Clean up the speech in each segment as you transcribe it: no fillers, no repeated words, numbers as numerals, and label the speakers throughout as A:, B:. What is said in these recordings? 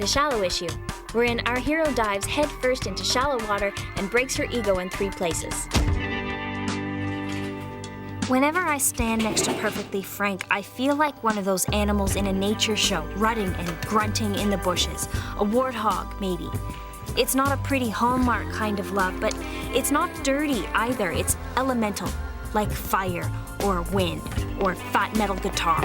A: the shallow issue, wherein our hero dives headfirst into shallow water and breaks her ego in 3 places. Whenever I stand next to Perfectly Frank, I feel like one of those animals in a nature show, rutting and grunting in the bushes. A warthog, maybe. It's not a pretty Hallmark kind of love, but it's not dirty either. It's elemental, like fire, or wind, or fat metal guitar.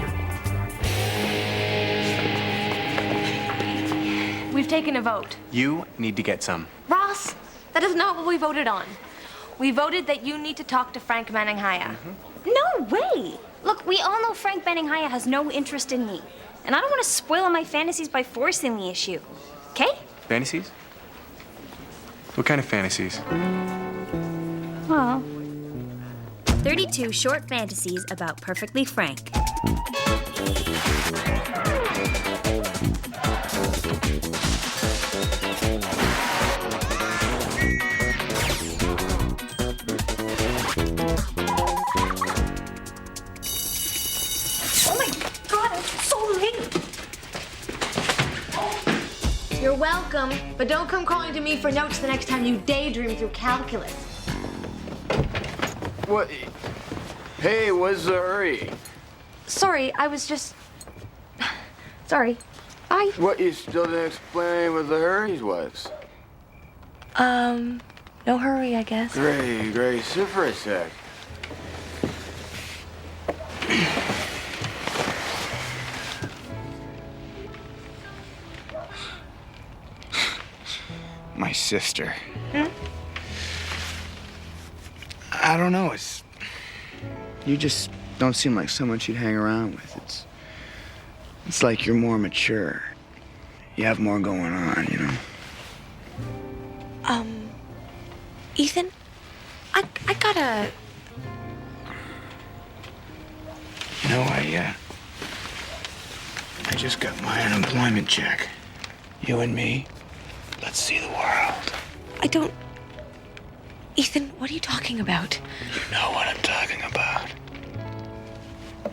B: We've taken a vote.
C: You need to get some.
B: Ross, that is not what we voted on. We voted that you need to talk to Frank Manninghaya.
A: No way! Look, we all know Frank Manninghaya has no interest in me. And I don't want to spoil my fantasies by forcing the issue. Okay?
C: Fantasies? What kind of fantasies?
A: Well, 32 short fantasies about Perfectly Frank.
B: Oh my God, I'm so late. You're welcome, but don't come calling to me for notes the next time you daydream through calculus.
D: What? Hey, what's the hurry?
B: Sorry, I was just... Sorry. Bye.
D: What, you still didn't explain what the hurry was?
B: No hurry, I guess.
D: Great, sit for a sec. My sister. I don't know, you just don't seem like someone she'd hang around with. It's like you're more mature. You have more going on, you know?
B: Ethan, I gotta...
D: You know, I just got my unemployment check. You and me, let's see the world.
B: I don't... Ethan, what are you talking about?
D: You know what I'm talking about.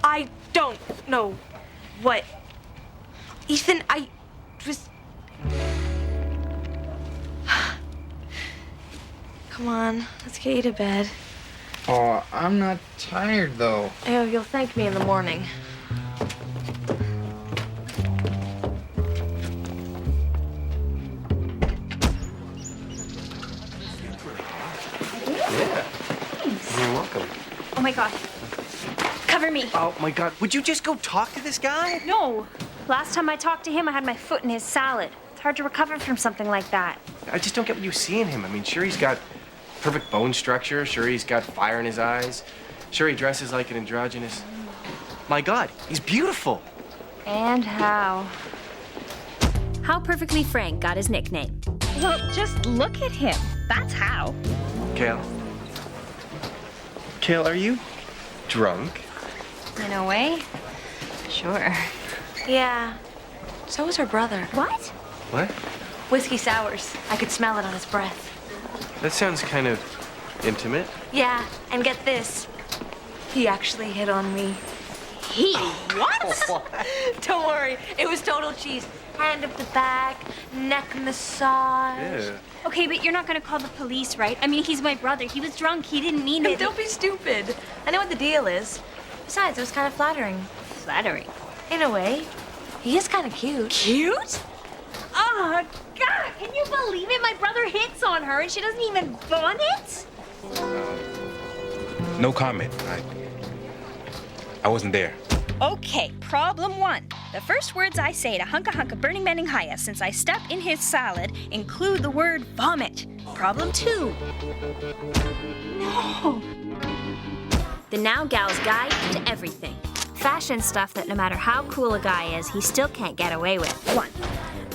B: I don't know what... Ethan, I was... Come on, let's get you to bed.
D: Oh, I'm not tired, though.
B: Oh, you'll thank me in the morning.
C: You're welcome.
A: Oh my God. Cover me.
C: Oh my God, would you just go talk to this guy?
A: No. Last time I talked to him, I had my foot in his salad. It's hard to recover from something like that.
C: I just don't get what you see in him. I mean, sure, he's got perfect bone structure. Sure, he's got fire in his eyes. Sure, he dresses like an androgynous... My God, he's beautiful.
A: And how? How Perfectly Frank got his nickname. Well, just look at him. That's how.
C: Kale. Kale, are you drunk?
A: In a way, sure.
B: Yeah, so was her brother.
A: What?
C: What?
B: Whiskey sours. I could smell it on his breath.
C: That sounds kind of intimate.
B: Yeah, and get this. He actually hit on me.
A: He what?
B: Don't worry, it was total cheese. Hand up the back, neck massage.
C: Yeah.
A: Okay, but you're not gonna call the police, right? I mean, he's my brother. He was drunk. He didn't mean it.
B: Don't be stupid. I know what the deal is. Besides, it was kind of flattering.
A: Flattering.
B: In a way. He is kind of cute.
A: Cute? Oh, God, can you believe it? My brother hits on her and she doesn't even want it?
E: No comment. I wasn't there.
A: Okay, problem 1. The first words I say to Hunka Hunka Burning Manninghaya since I step in his salad include the word vomit. Problem 2. No. The Now Gal's Guide to Everything. Fashion stuff that no matter how cool a guy is, he still can't get away with. 1.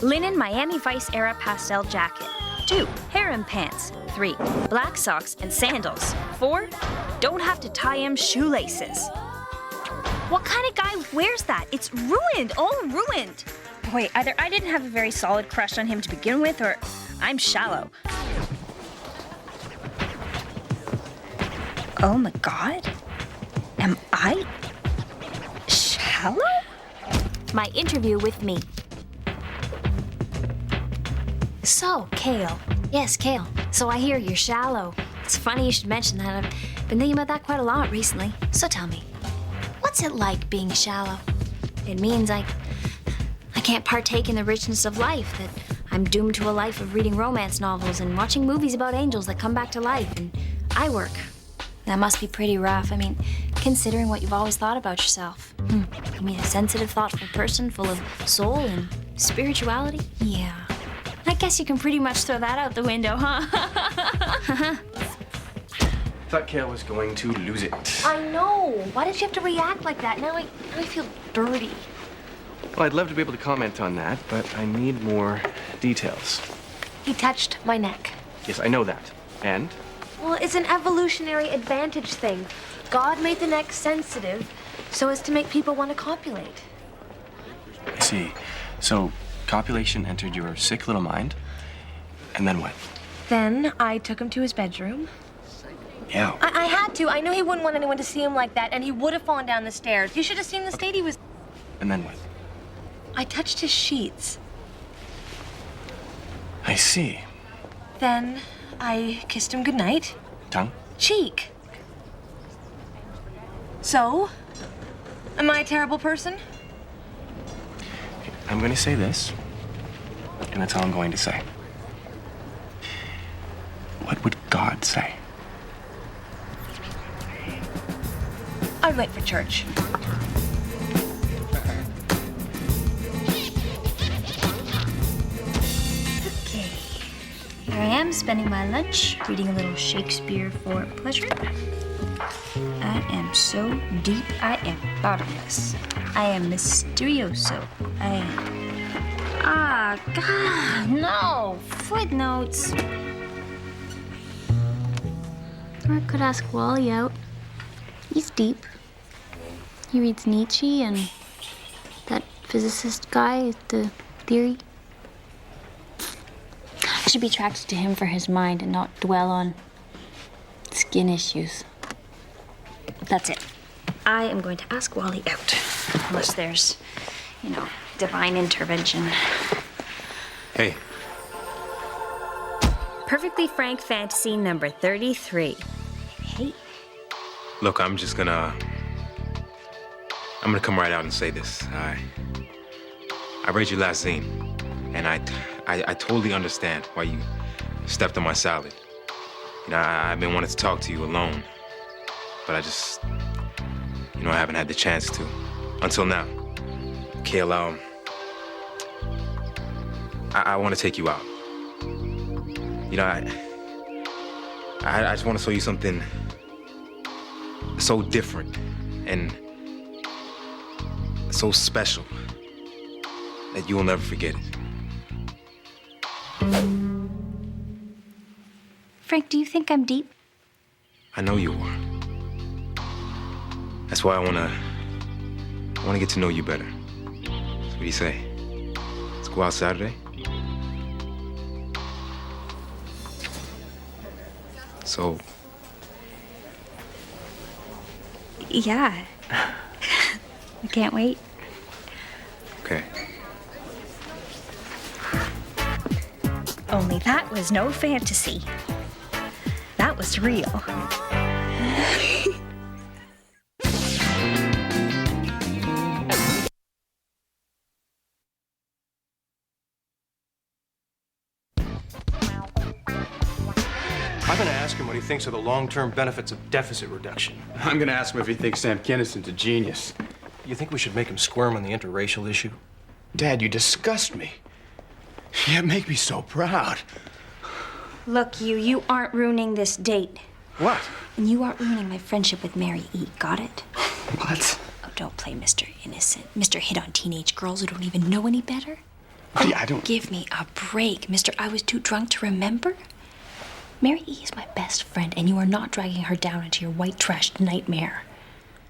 A: Linen Miami Vice era pastel jacket. 2. Harem pants. 3. Black socks and sandals. 4. Don't have to tie him shoelaces. What kind of guy wears that? It's ruined, all ruined. Wait, either I didn't have a very solid crush on him to begin with, or I'm shallow. Oh my God. Am I shallow? My interview with me. So, Kale. Yes, Kale. So I hear you're shallow. It's funny you should mention that. I've been thinking about that quite a lot recently. So tell me, what's it like being shallow? It means I can't partake in the richness of life, that I'm doomed to a life of reading romance novels and watching movies about angels that come back to life, and I work. That must be pretty rough. I mean, considering what you've always thought about yourself. You mean a sensitive, thoughtful person full of soul and spirituality? Yeah. I guess you can pretty much throw that out the window, huh?
C: Thought Kale was going to lose it.
B: I know. Why did you have to react like that? Now I feel dirty.
C: Well, I'd love to be able to comment on that, but I need more details.
B: He touched my neck.
C: Yes, I know that. And?
B: Well, it's an evolutionary advantage thing. God made the neck sensitive so as to make people want to copulate.
C: I see. So, copulation entered your sick little mind, and then what?
B: Then I took him to his bedroom.
C: Yeah.
B: I had to. I knew he wouldn't want anyone to see him like that, and he would have fallen down the stairs. You should have seen the state he was.
C: And then what?
B: I touched his sheets.
C: I see.
B: Then I kissed him goodnight.
C: Tongue?
B: Cheek. So, am I a terrible person?
C: I'm going to say this, and that's all I'm going to say. What would God say?
B: I'm late for church.
A: Okay. Here I am, spending my lunch, reading a little Shakespeare for pleasure. I am so deep, I am bottomless. I am mysterioso. God, no! Footnotes. Or I could ask Wally out. He's deep. He reads Nietzsche and that physicist guy, the theory. I should be attracted to him for his mind and not dwell on skin issues. That's it. I am going to ask Wally out. Unless there's, divine intervention.
E: Hey,
A: Perfectly Frank Fantasy number 33. Hey.
E: look, I'm gonna come right out and say this. I read your last zine, and I totally understand why you stepped on my salad. I've been wanting to talk to you alone, but I just, I haven't had the chance to until now. Kale, I want to take you out. I just want to show you something so different and so special that you will never forget it.
A: Frank, do you think I'm deep?
E: I know you are. That's why I want to get to know you better. So what do you say? Let's go out Saturday? So,
A: Yeah. I can't wait.
E: okay.
A: Only that was no fantasy. That was real.
F: I'm going to ask him what he thinks of the long-term benefits of deficit reduction.
G: I'm gonna ask him if he thinks Sam Kinnison's a genius.
F: You think we should make him squirm on the interracial issue?
G: Dad, you disgust me. You make me so proud.
A: Look, you aren't ruining this date.
G: What?
A: And you aren't ruining my friendship with Mary E. Got it?
G: What?
A: Oh, don't play Mr. Innocent. Mr. Hit on teenage girls who don't even know any better.
G: Yeah, I don't...
A: Give me a break, Mr. I was too drunk to remember. Mary E. is my best friend, and you are not dragging her down into your white trash nightmare.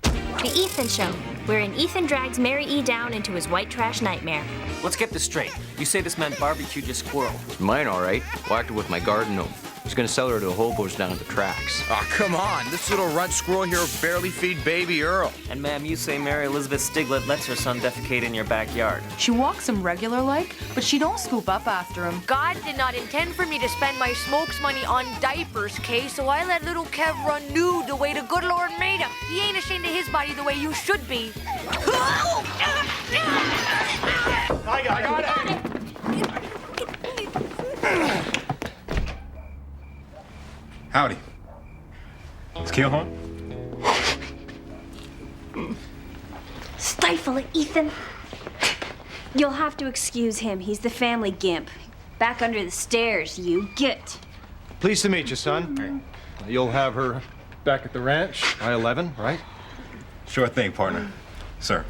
A: The Ethan Show, wherein Ethan drags Mary E. down into his white trash nightmare.
H: Let's get this straight. You say this man barbecued your squirrel.
I: Mine, all right. Whacked it with my garden hose.
H: He's gonna sell her to the hobos down at the tracks.
I: Oh, come on. This little runt squirrel here will barely feed baby Earl.
J: And ma'am, you say Mary Elizabeth Stiglet lets her son defecate in your backyard.
K: She walks him regular-like, but she don't scoop up after him.
B: God did not intend for me to spend my smokes money on diapers, Kay, so I let little Kev run nude the way the good Lord made him. He ain't ashamed of his body the way you should be.
F: I got it.
E: Howdy. Is Keel home?
A: Stifle it, Ethan. You'll have to excuse him. He's the family gimp. Back under the stairs, you get.
F: Pleased to meet you, son. You'll have her back at the ranch by 11, right?
E: Sure thing, partner. Sir.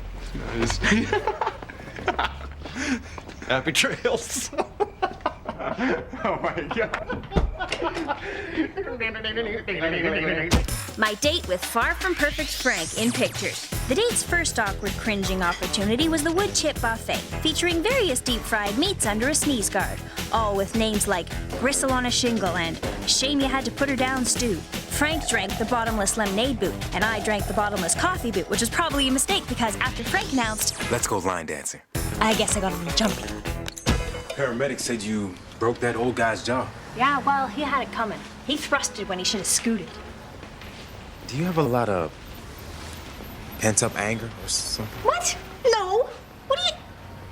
F: Happy trails. Oh my God.
A: My date with far from perfect Frank in pictures. The date's first awkward, cringing opportunity was the wood chip buffet, featuring various deep-fried meats under a sneeze guard, all with names like Gristle on a Shingle and Shame You Had to Put Her Down Stew. Frank drank the bottomless lemonade boot, and I drank the bottomless coffee boot, which was probably a mistake because after Frank announced,
E: Let's go line dancing.
A: I guess I got a little jumpy.
E: Paramedic said you broke that old guy's jaw.
A: Yeah, well, he had it coming. He thrusted when he should have scooted.
E: Do you have a lot of pent-up anger or something?
A: What? No. What do you...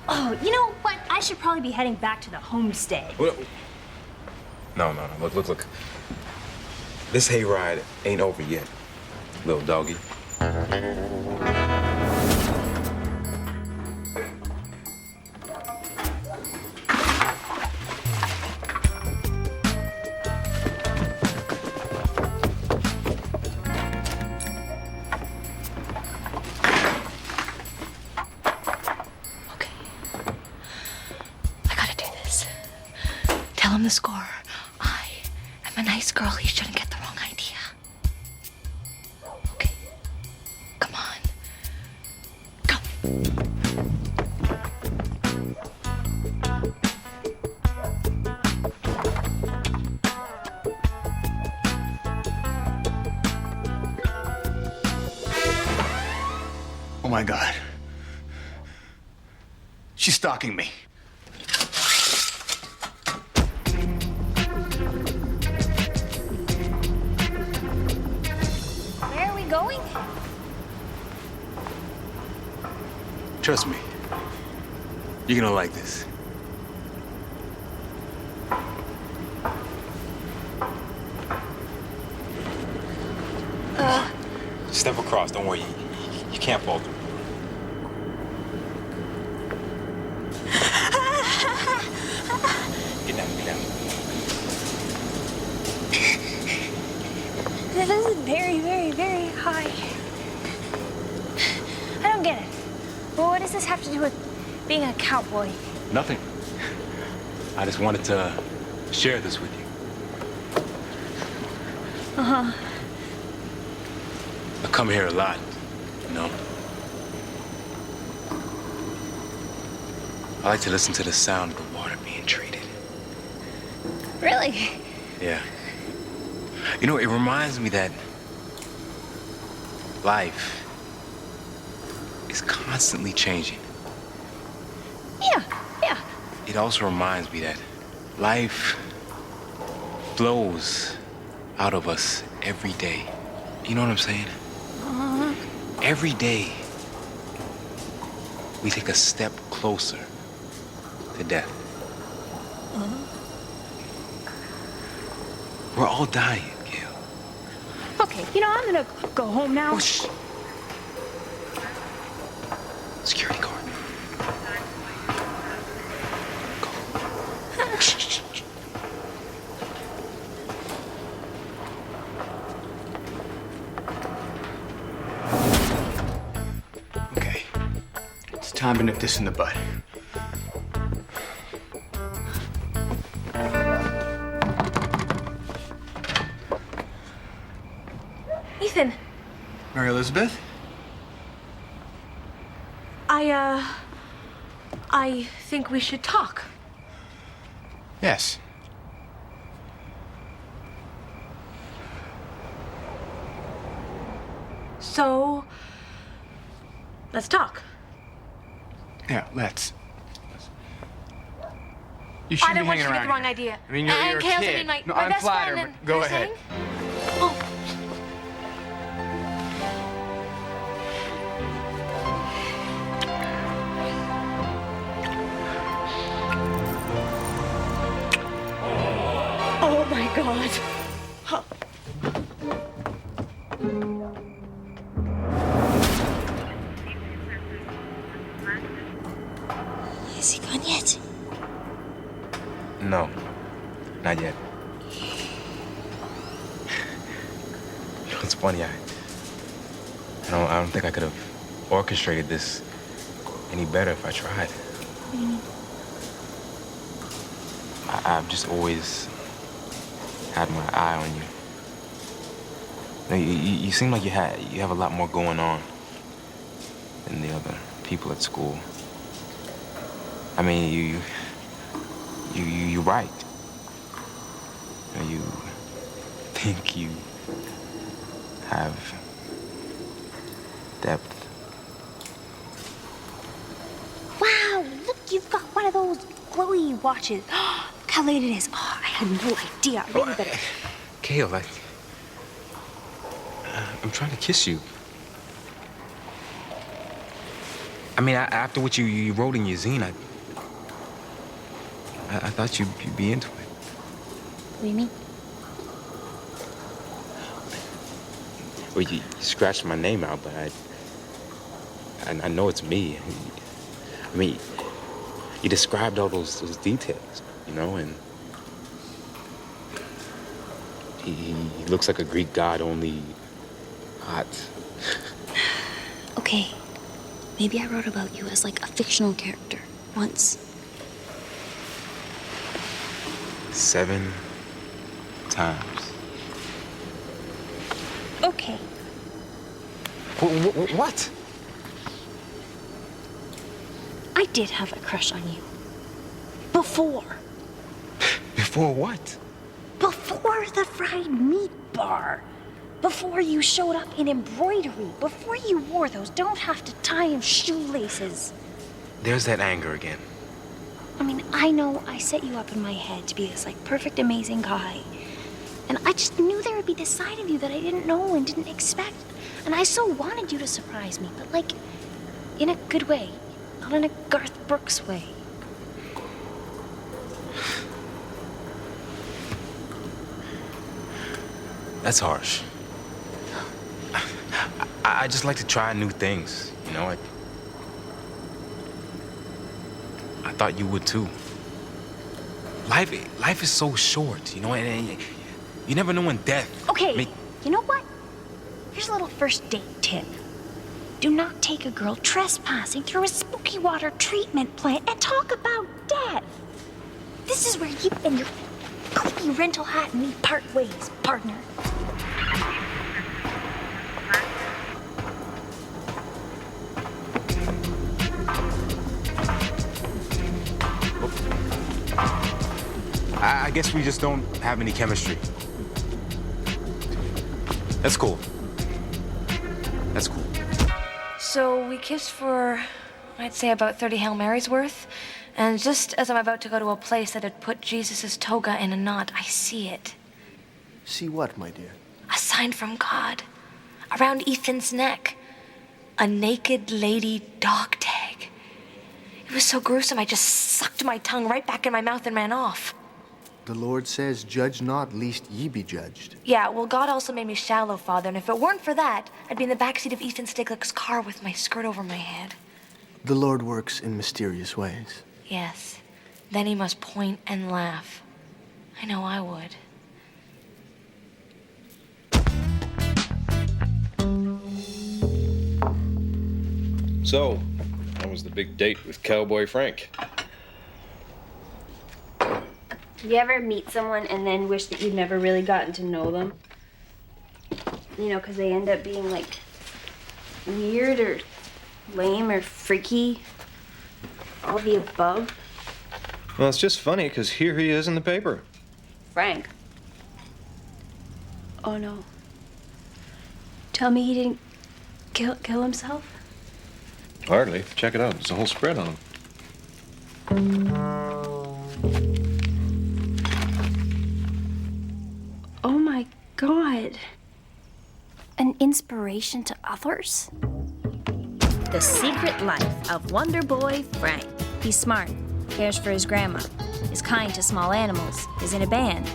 A: Oh, you know what? I should probably be heading back to the homestead.
E: No. Look. This hayride ain't over yet, little doggy.
B: Tell him the score. I am a nice girl. He shouldn't get the wrong idea. Okay. Come on. Go.
D: Oh my God. She's stalking me.
A: Going?
E: Trust me. You're gonna like this. Step across, don't worry. You can't fall through. Get down.
A: This is very, very, very high. I don't get it. Well, what does this have to do with being a cowboy?
E: Nothing. I just wanted to share this with you.
A: Uh-huh.
E: I come here a lot, you know? I like to listen to the sound of the water being treated.
A: Really?
E: Yeah. You know, it reminds me that life is constantly changing.
A: Yeah.
E: It also reminds me that life flows out of us every day. You know what I'm saying?
A: Uh-huh.
E: Every day, we take a step closer to death.
A: Uh-huh.
E: We're all dying, Gail.
A: Okay, I'm gonna go home now.
E: Oh, shh. Security guard. Go. Shh.
D: Okay. It's time to nip this in the bud.
B: Ethan.
D: Mary Elizabeth?
B: I think we should talk.
D: Yes.
B: So, let's talk.
D: Yeah, let's. You
B: I
D: shouldn't
B: don't
D: be
B: want
D: hanging
B: you to get
D: around
B: the wrong
D: here.
B: idea.
D: I mean, you're
B: and
D: a
B: Kale's
D: kid.
B: I mean, my
D: No,
B: my
D: I'm
B: best
D: flattered,
B: friend.
D: but go
B: you're
D: ahead.
B: saying? Oh. Oh my God. Huh.
A: Is he gone yet?
C: No, not yet. It's funny, I don't think I could have orchestrated this any better if I tried. I've just always had my eye on you. You seem like you have a lot more going on than the other people at school. I mean, you're right. You think you have depth.
A: Wow, look, you've got one of those glowy watches. Look how late it is. Oh, I had no idea. I really better.
C: Kale, I'm trying to kiss you. I mean, after what you wrote in your zine, I thought you'd be into it.
A: What do you mean?
C: Well, you scratched my name out, but I know it's me. I mean, you described all those details, you know, and he looks like a Greek god, only hot.
A: Okay, maybe I wrote about you as like a fictional character once.
C: 7 times.
A: Okay.
C: What?
A: I did have a crush on you. Before.
C: Before what?
A: Before the fried meat bar. Before you showed up in embroidery. Before you wore those don't have to tie in shoelaces.
C: There's that anger again.
A: I mean, I know I set you up in my head to be this, like, perfect, amazing guy. And I just knew there would be this side of you that I didn't know and didn't expect. And I so wanted you to surprise me, but, like, in a good way. Not in a Garth Brooks way.
C: That's harsh. I just like to try new things, you know? I thought you would too. Life is so short, you know, and you never know when death.
A: Okay, you know what? Here's a little first date tip. Do not take a girl trespassing through a spooky water treatment plant and talk about death. This is where you and your creepy rental hat and me part ways, partner.
C: I guess we just don't have any chemistry. That's cool. That's cool.
B: So we kissed for, I'd say, about 30 Hail Marys worth. And just as I'm about to go to a place that had put Jesus' toga in a knot, I see it.
L: See what, my dear?
B: A sign from God. Around Ethan's neck. A naked lady dog tag. It was so gruesome, I just sucked my tongue right back in my mouth and ran off.
L: The Lord says, judge not, lest ye be judged.
B: Yeah, well, God also made me shallow, Father, and if it weren't for that, I'd be in the backseat of Ethan Stiglick's car with my skirt over my head.
L: The Lord works in mysterious ways.
B: Yes. Then he must point and laugh. I know I would.
F: So, that was the big date with Cowboy Frank.
M: You ever meet someone and then wish that you'd never really gotten to know them? You know, because they end up being, like, weird or lame or freaky. All the above.
F: Well, it's just funny, because here he is in the paper.
M: Frank. Oh, no. Tell me he didn't kill himself?
F: Hardly. Check it out. There's a whole spread on him.
M: Oh my God.
A: An inspiration to others? The Secret Life of Wonder Boy Frank. He's smart, cares for his grandma, is kind to small animals, is in a band.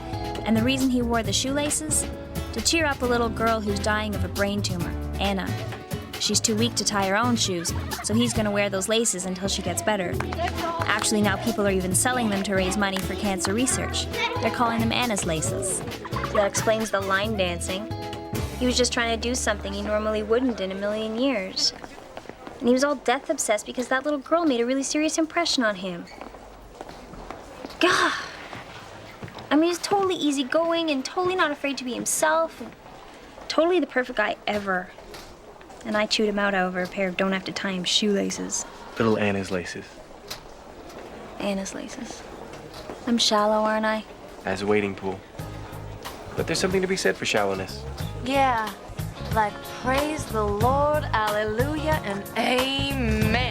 A: And the reason he wore the shoelaces? To cheer up a little girl who's dying of a brain tumor, Anna. She's too weak to tie her own shoes, so he's gonna wear those laces until she gets better. Actually, now people are even selling them to raise money for cancer research. They're calling them Anna's laces. That explains the line dancing. He was just trying to do something he normally wouldn't in a million years. And he was all death obsessed because that little girl made a really serious impression on him. God. I mean, he's totally easygoing and totally not afraid to be himself. And totally the perfect guy ever. And I chewed him out over a pair of don't have to tie him shoelaces.
H: Little Anna's laces.
A: Anna's laces. I'm shallow, aren't I?
H: As a wading pool. But there's something to be said for shallowness.
B: Yeah, like praise the Lord, alleluia, and amen.